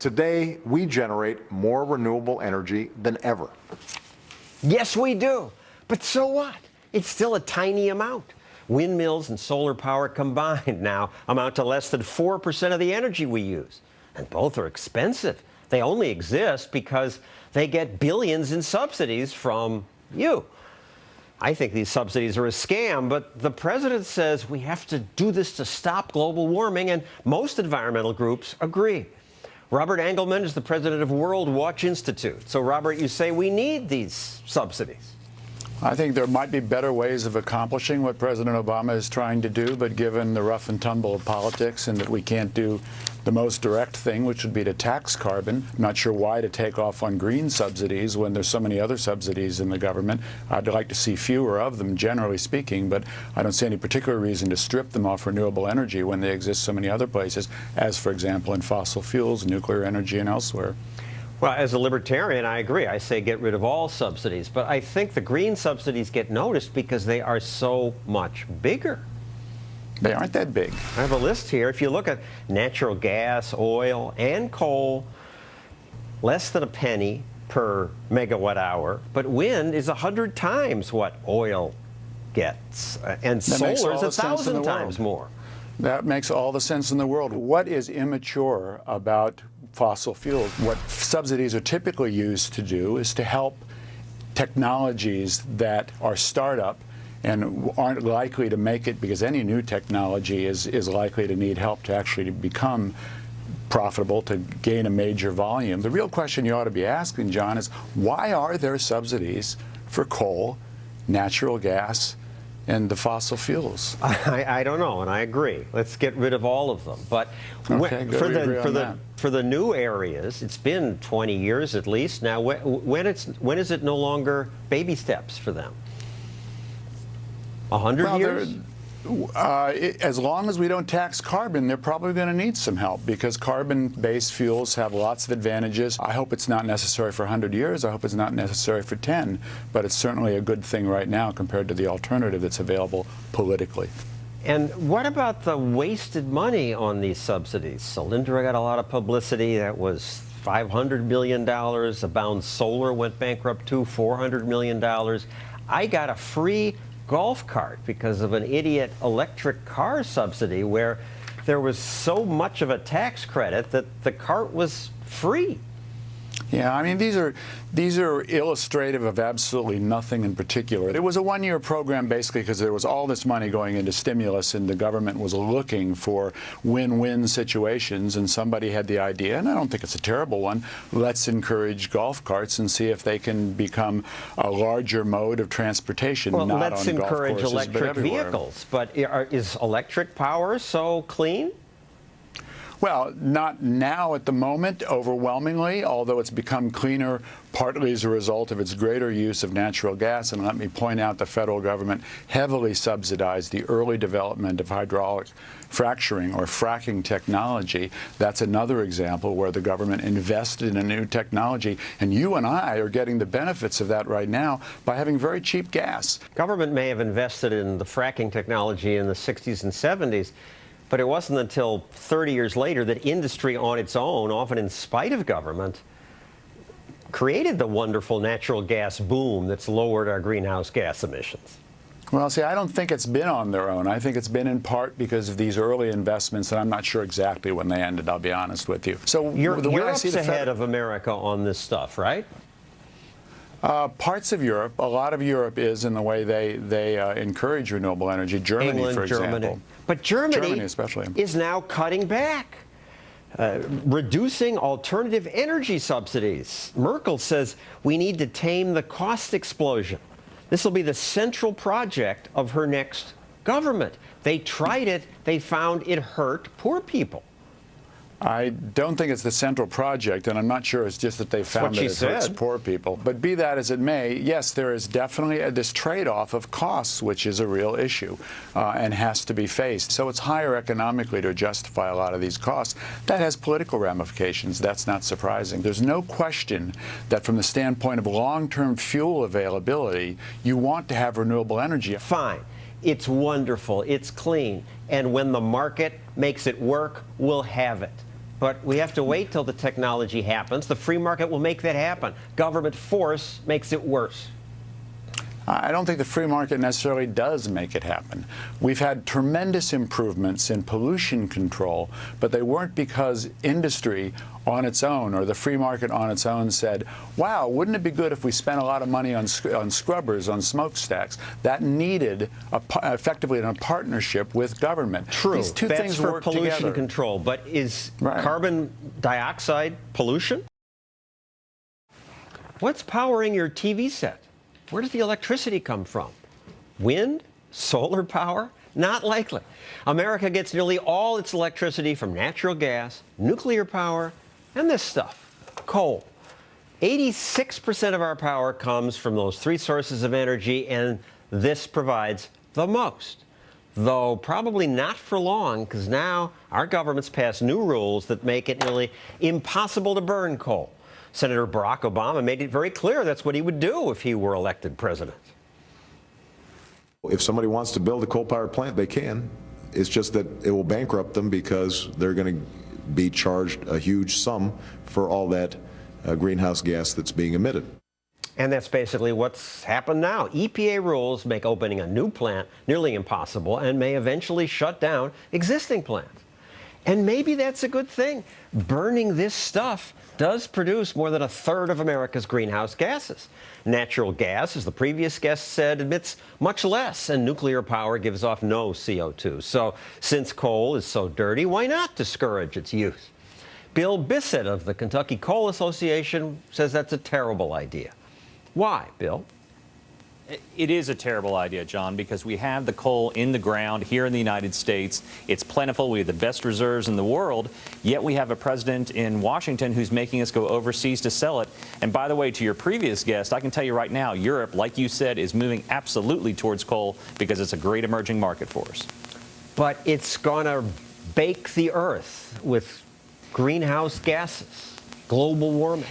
Today, we generate more renewable energy than ever. Yes, we do. But so what? It's still a tiny amount. Windmills and solar power combined now amount to less than 4% of the energy we use. And both are expensive. They only exist because they get billions in subsidies from you. I think these subsidies are a scam, but the president says we have to do this to stop global warming, and most environmental groups agree. Robert Engelman is the president of World Watch Institute. So, Robert, you say we need these subsidies. I think there might be better ways of accomplishing what President Obama is trying to do, but given the rough and tumble of politics and that we can't do the most direct thing, which would be to tax carbon, I'm not sure why to take off on green subsidies when there's so many other subsidies in the government. I'd like to see fewer of them, generally speaking, but I don't see any particular reason to strip them off renewable energy when they exist so many other places, as, for example, in fossil fuels, nuclear energy, and elsewhere. Well, as a libertarian, I agree. I say get rid of all subsidies. But I think the green subsidies get noticed because they are so much bigger. They aren't that big. I have a list here. If you look at natural gas, oil, and coal, less than a penny per megawatt hour. But wind is 100 times what oil gets. And solar is 1,000 times more. That makes all the sense in the world. What is immature about fossil fuels? What subsidies are typically used to do is to help technologies that are startup and aren't likely to make it, because any new technology is likely to need help to actually become profitable, to gain a major volume. The real question you ought to be asking, John, is why are there subsidies for coal, natural gas, and the fossil fuels? I don't know, and I agree. Let's get rid of all of them. But okay, for the new areas, it's been 20 years at least now. When is it no longer baby steps for them? 100 years? As long as we don't tax carbon, they're probably going to need some help, because carbon-based fuels have lots of advantages. I hope it's not necessary for 100 years. I hope it's not necessary for 10. But it's certainly a good thing right now compared to the alternative that's available politically. And what about the wasted money on these subsidies? Solyndra got a lot of publicity. That was $500 million. Abound Solar went bankrupt too, $400 million. I got a free golf cart because of an idiot electric car subsidy where there was so much of a tax credit that the cart was free. Yeah, I mean, these are illustrative of absolutely nothing in particular. It was a one-year program basically because there was all this money going into stimulus, and the government was looking for win-win situations, and somebody had the idea, and I don't think it's a terrible one, let's encourage golf carts and see if they can become a larger mode of transportation. Well, not let's on golf encourage courses, electric but vehicles. But is electric power so clean? Well, not now at the moment, overwhelmingly, although it's become cleaner partly as a result of its greater use of natural gas. And let me point out the federal government heavily subsidized the early development of hydraulic fracturing or fracking technology. That's another example where the government invested in a new technology. And you and I are getting the benefits of that right now by having very cheap gas. Government may have invested in the fracking technology in the 60s and 70s. But it wasn't until 30 years later that industry on its own, often in spite of government, created the wonderful natural gas boom that's lowered our greenhouse gas emissions. Well, see, I don't think it's been on their own. I think it's been in part because of these early investments, and I'm not sure exactly when they ended, I'll be honest with you. So Europe's ahead of America on this stuff, right? Parts of Europe, a lot of Europe is in the way they encourage renewable energy. Germany, England, for example. Germany. But Germany especially is now cutting back, reducing alternative energy subsidies. Merkel says we need to tame the cost explosion. This will be the central project of her next government. They tried it. They found it hurt poor people. I don't think it's the central project, and I'm not sure it's just that they found that it hurts poor people. But be that as it may, yes, there is definitely this trade-off of costs, which is a real issue and has to be faced. So it's higher economically to justify a lot of these costs. That has political ramifications. That's not surprising. There's no question that from the standpoint of long-term fuel availability, you want to have renewable energy. Fine. It's wonderful. It's clean. And when the market makes it work, we'll have it. but we have to wait till the technology happens. The free market will make that happen. Government force makes it worse. I don't think the free market necessarily does make it happen. We've had tremendous improvements in pollution control, but they weren't because industry on its own or the free market on its own said, wow, wouldn't it be good if we spent a lot of money on scrubbers, on smokestacks? That needed effectively in a partnership with government. True. These two That's things for work pollution together. control. But is Right. carbon dioxide pollution? What's powering your TV set? Where does the electricity come from? Wind? Solar power? Not likely. America gets nearly all its electricity from natural gas, nuclear power, and this stuff, coal. 86% of our power comes from those three sources of energy, and this provides the most. Though probably not for long, because now our government's passed new rules that make it nearly impossible to burn coal. Senator Barack Obama made it very clear that's what he would do if he were elected president. If somebody wants to build a coal-powered plant, they can. It's just that it will bankrupt them because they're going to be charged a huge sum for all that greenhouse gas that's being emitted. And that's basically what's happened now. EPA rules make opening a new plant nearly impossible and may eventually shut down existing plants. And maybe that's a good thing. Burning this stuff does produce more than a third of America's greenhouse gases. Natural gas, as the previous guest said, emits much less, and nuclear power gives off no CO2. So since coal is so dirty, why not discourage its use? Bill Bissett of the Kentucky Coal Association says that's a terrible idea. Why, Bill? It is a terrible idea, John, because we have the coal in the ground here in the United States. It's plentiful. We have the best reserves in the world, yet we have a president in Washington who's making us go overseas to sell it. And by the way, to your previous guest, I can tell you right now, Europe, like you said, is moving absolutely towards coal because it's a great emerging market for us. But it's going to bake the earth with greenhouse gases, global warming.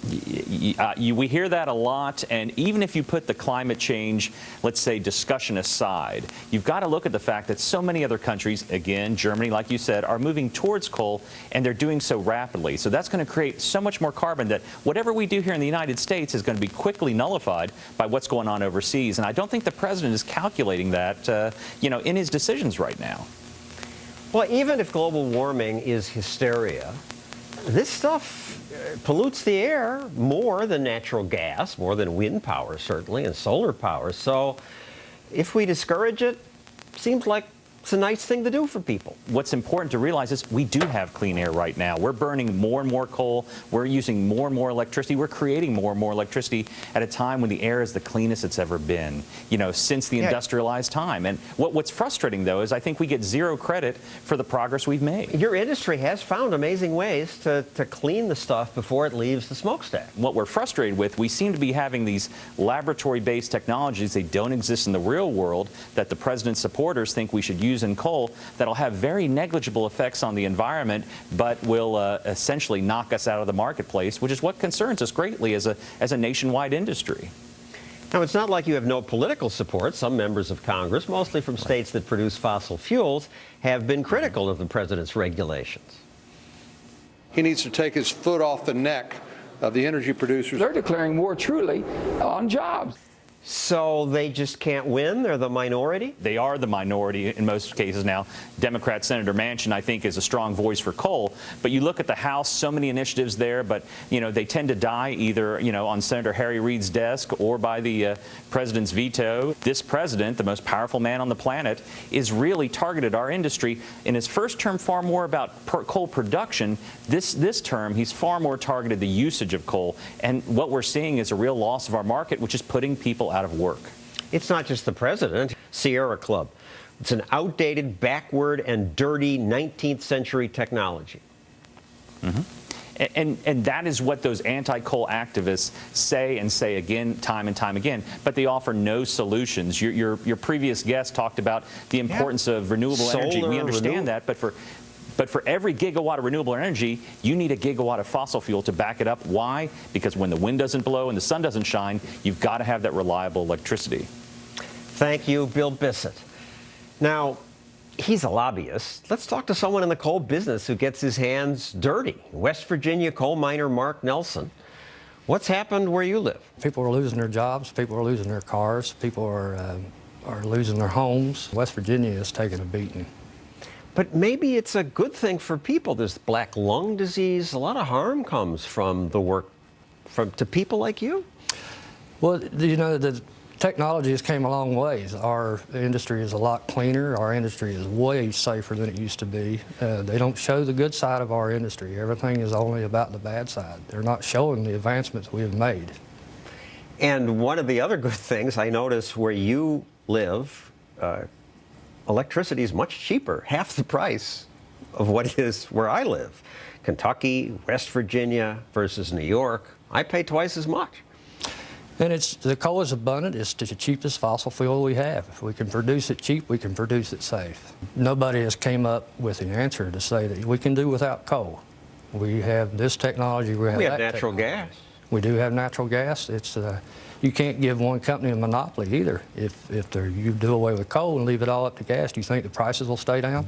We hear that a lot, and even if you put the climate change, let's say, discussion aside, you've got to look at the fact that so many other countries, again, Germany, like you said, are moving towards coal, and they're doing so rapidly. So that's going to create so much more carbon that whatever we do here in the United States is going to be quickly nullified by what's going on overseas. And I don't think the president is calculating that, in his decisions right now. Well, even if global warming is hysteria, this stuff pollutes the air more than natural gas, more than wind power, certainly, and solar power. So if we discourage it, seems like it's a nice thing to do for people. What's important to realize is we do have clean air right now. We're burning more and more coal. We're using more and more electricity. We're creating more and more electricity at a time when the air is the cleanest it's ever been, since the industrialized time. And what's frustrating, though, is I think we get zero credit for the progress we've made. Your industry has found amazing ways to clean the stuff before it leaves the smokestack. What we're frustrated with, we seem to be having these laboratory-based technologies. They don't exist in the real world that the president's supporters think we should use in coal that'll have very negligible effects on the environment, but will essentially knock us out of the marketplace, which is what concerns us greatly as a nationwide industry. Now, it's not like you have no political support. Some members of Congress, mostly from states that produce fossil fuels, have been critical of the president's regulations. He needs to take his foot off the neck of the energy producers. They're declaring war truly on jobs. So they just can't win? They're the minority? They are the minority in most cases now. Democrat Senator Manchin, I think, is a strong voice for coal. But you look at the House, so many initiatives there, but, they tend to die either, on Senator Harry Reid's desk or by the president's veto. This president, the most powerful man on the planet, is really targeted our industry. In his first term, far more about coal production. This term, he's far more targeted the usage of coal. And what we're seeing is a real loss of our market, which is putting people out of work. It's not just the president. Sierra Club. It's an outdated, backward, and dirty 19th century technology. Mm-hmm. And that is what those anti-coal activists say and say again, time and time again. But they offer no solutions. Your previous guest talked about the importance of renewable energy. We understand that, but for every gigawatt of renewable energy, you need a gigawatt of fossil fuel to back it up. Why? Because when the wind doesn't blow and the sun doesn't shine, you've got to have that reliable electricity. Thank you, Bill Bissett. Now, He's a lobbyist. Let's talk to someone in the coal business who gets his hands dirty. West Virginia coal miner Mark Nelson. What's happened where you live? People are losing their jobs. People are losing their cars. People are losing their homes. West Virginia is taking a beating. But maybe it's a good thing for people. There's black lung disease. A lot of harm comes from the work to people like you. Well, you know, the technology has came a long ways. Our industry is a lot cleaner. Our industry is way safer than it used to be. They don't show the good side of our industry. Everything is only about the bad side. They're not showing the advancements we have made. And one of the other good things I notice where you live, electricity is much cheaper, half the price of what it is where I live. Kentucky, West Virginia versus New York, I pay twice as much. And the coal is abundant. It's the cheapest fossil fuel we have. If we can produce it cheap, we can produce it safe. Nobody has came up with an answer to say that we can do without coal. We have this technology. We have natural gas. We do have natural gas. You can't give one company a monopoly either. If you do away with coal and leave it all up to gas, do you think the prices will stay down?